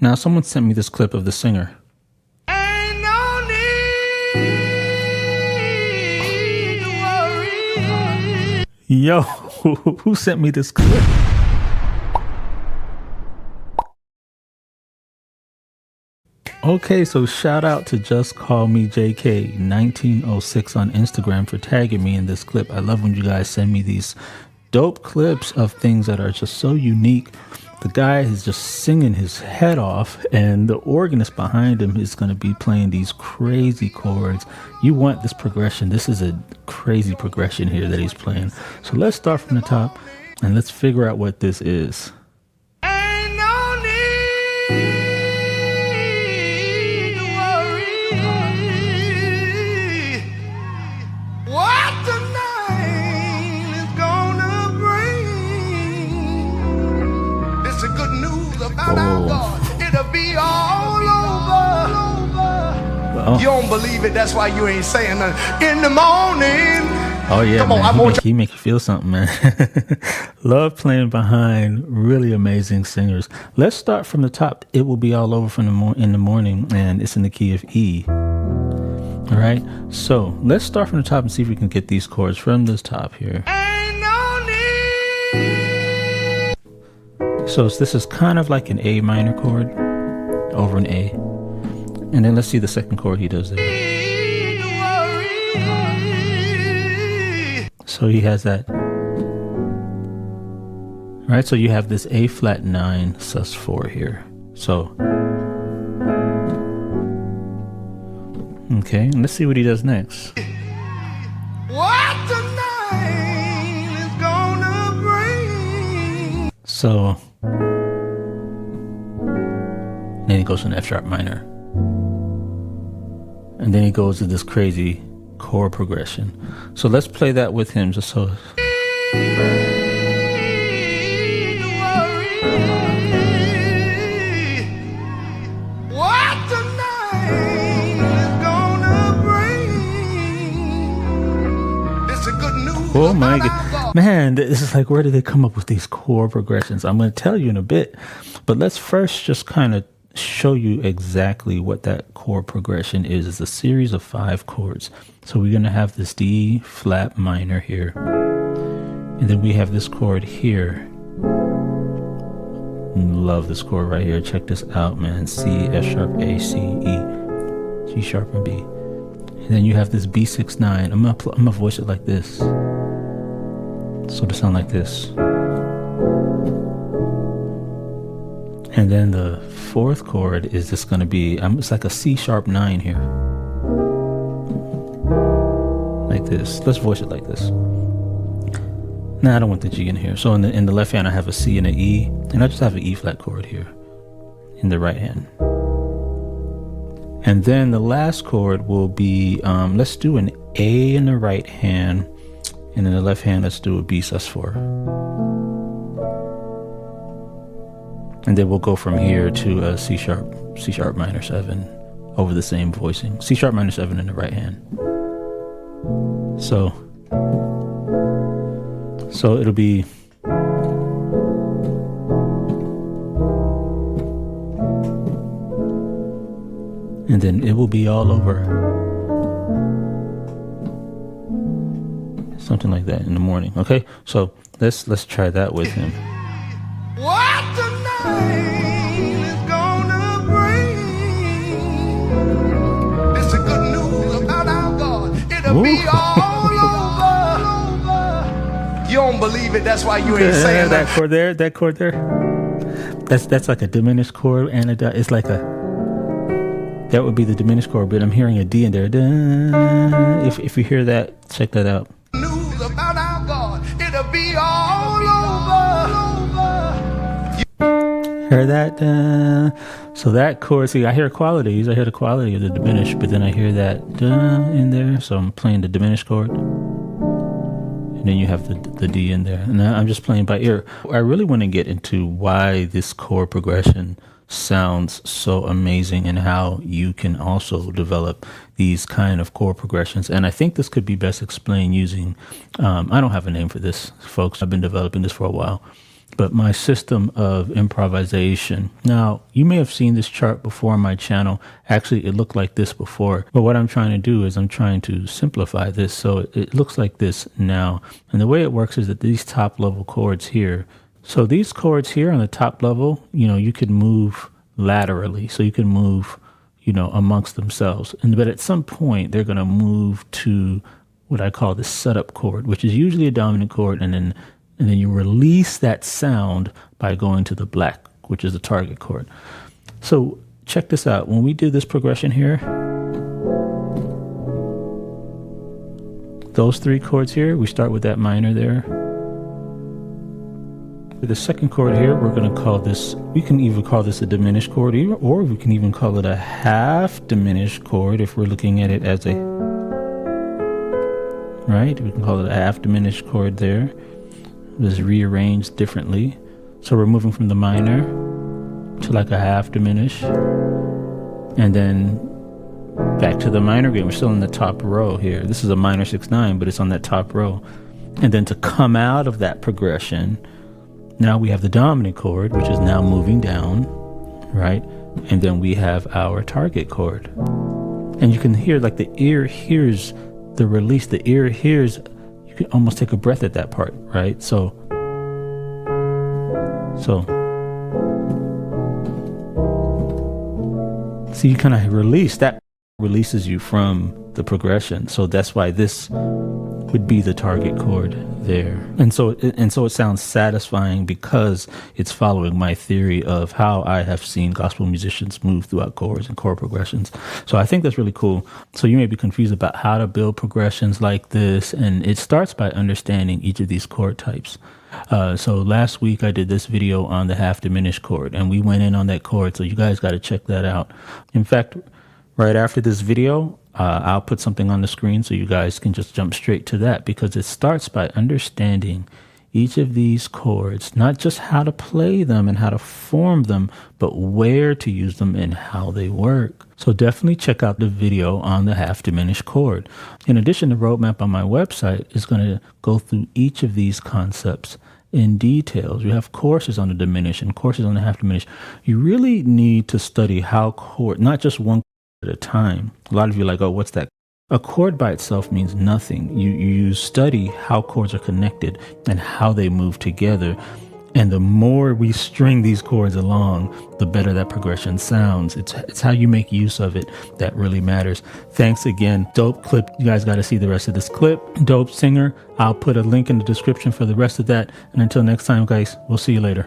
Now, someone sent me this clip of the singer. Ain't no need to worry. Yo, who sent me this clip? Okay, so shout out to Just Call Me JK 1906 on Instagram for tagging me in this clip. I love when you guys send me these dope clips of things that are just so unique. The guy is just singing his head off, and the organist behind him is going to be playing these crazy chords. You want this progression. This is a crazy progression here that he's playing. So let's start from the top and let's figure out what this is. Ain't no need to worry. What the night is gonna bring. It's a good news about our God. It'll be all over. You don't believe it, that's why you ain't saying nothing. In the morning. Oh yeah, Come on, man. He make you feel something, man. Love playing behind really amazing singers. Let's start from the top. It will be all over from in the morning, and it's in the key of E. All right. So let's start from the top and see if we can get these chords from this top here. Ain't no need. So this is kind of like an A minor chord over an A, and then let's see the second chord he does there. So he has that, right? So you have this A flat 9 sus4 here. So, okay, let's see what he does next. What the night is gonna bring. So, then he goes to an F sharp minor. And then he goes to this crazy chord progression. So let's play that with him just so. Oh my God. Man, this is like, where do they come up with these chord progressions? I'm going to tell you in a bit, but let's first just kind of show you exactly what that chord progression is. It's a series of 5 chords. So we're going to have this D flat minor here, and then we have this chord here. Love this chord right here. Check this out, man. C, F sharp, A, C, E, G sharp, and B. And then you have this B6-9. I'm gonna voice it like this. So to sound like this. And then the 4th chord is just going to be, it's like a C sharp 9 here. Like this. Let's voice it like this. Nah, I don't want the G in here. So in the left hand, I have a C and an E. And I just have an E flat chord here in the right hand. And then the last chord will be, let's do an A in the right hand. And in the left hand, let's do a B sus4. And then we'll go from here to a C sharp minor 7 over the same voicing. C sharp minor 7 in the right hand. So it'll be, and then it will be all over. Something like that in the morning. Okay, so let's try that with him. What the night is gonna bring. It's a good news about our God. It'll be all over. You don't believe it, that's why you ain't saying that chord there. That chord there. That's like a diminished chord, and it's like that would be the diminished chord, but I'm hearing a D in there. If you hear that, check that out. News about our God. It'll be all over. Hear that? So that chord, see, I hear qualities. I hear the quality of the diminished, but then I hear that in there. So I'm playing the diminished chord. And then you have the D in there. And I'm just playing by ear. I really want to get into why this chord progression sounds so amazing and how you can also develop these kind of chord progressions. And I think this could be best explained using, I don't have a name for this, folks. I've been developing this for a while. but my system of improvisation. Now, you may have seen this chart before on my channel. Actually, it looked like this before. But what I'm trying to do is I'm trying to simplify this so it looks like this now. And the way it works is that these top level chords here. So these chords here on the top level, you could move laterally. So you can move, amongst themselves. But at some point, they're going to move to what I call the setup chord, which is usually a dominant chord, and then you release that sound by going to the black, which is the target chord. So check this out. When we do this progression here, those three chords here, we start with that minor there. The second chord here, we're going to call this, we can even call this a diminished chord, or we can even call it a half diminished chord if we're looking at it as a, right? We can call it a half diminished chord there. Is rearranged differently. So we're moving from the minor to like a half diminished, and then back to the minor again. We're still in the top row here. This is a minor 6/9, but it's on that top row. And then to come out of that progression, now we have the dominant chord, which is now moving down, right? And then we have our target chord. And you can hear, like, the ear hears the release. The ear hears, you can almost take a breath at that part, right? So you kind of release, that releases you from the progression. So that's why this would be the target chord there. And so it sounds satisfying because it's following my theory of how I have seen gospel musicians move throughout chords and chord progressions. So I think that's really cool. So you may be confused about how to build progressions like this, and it starts by understanding each of these chord types. So last week I did this video on the half diminished chord, and we went in on that chord, so you guys got to check that out. In fact, right after this video, I'll put something on the screen so you guys can just jump straight to that, because it starts by understanding each of these chords, not just how to play them and how to form them, but where to use them and how they work. So definitely check out the video on the half diminished chord. In addition, the roadmap on my website is going to go through each of these concepts in details. We have courses on the diminished and courses on the half diminished. You really need to study how chord, not just one chord at a time. A lot of you are like, oh, what's that? A chord by itself means nothing. You study how chords are connected and how they move together. And the more we string these chords along, the better that progression sounds. It's how you make use of it that really matters. Thanks again. Dope clip. You guys got to see the rest of this clip. Dope singer. I'll put a link in the description for the rest of that. And until next time, guys, we'll see you later.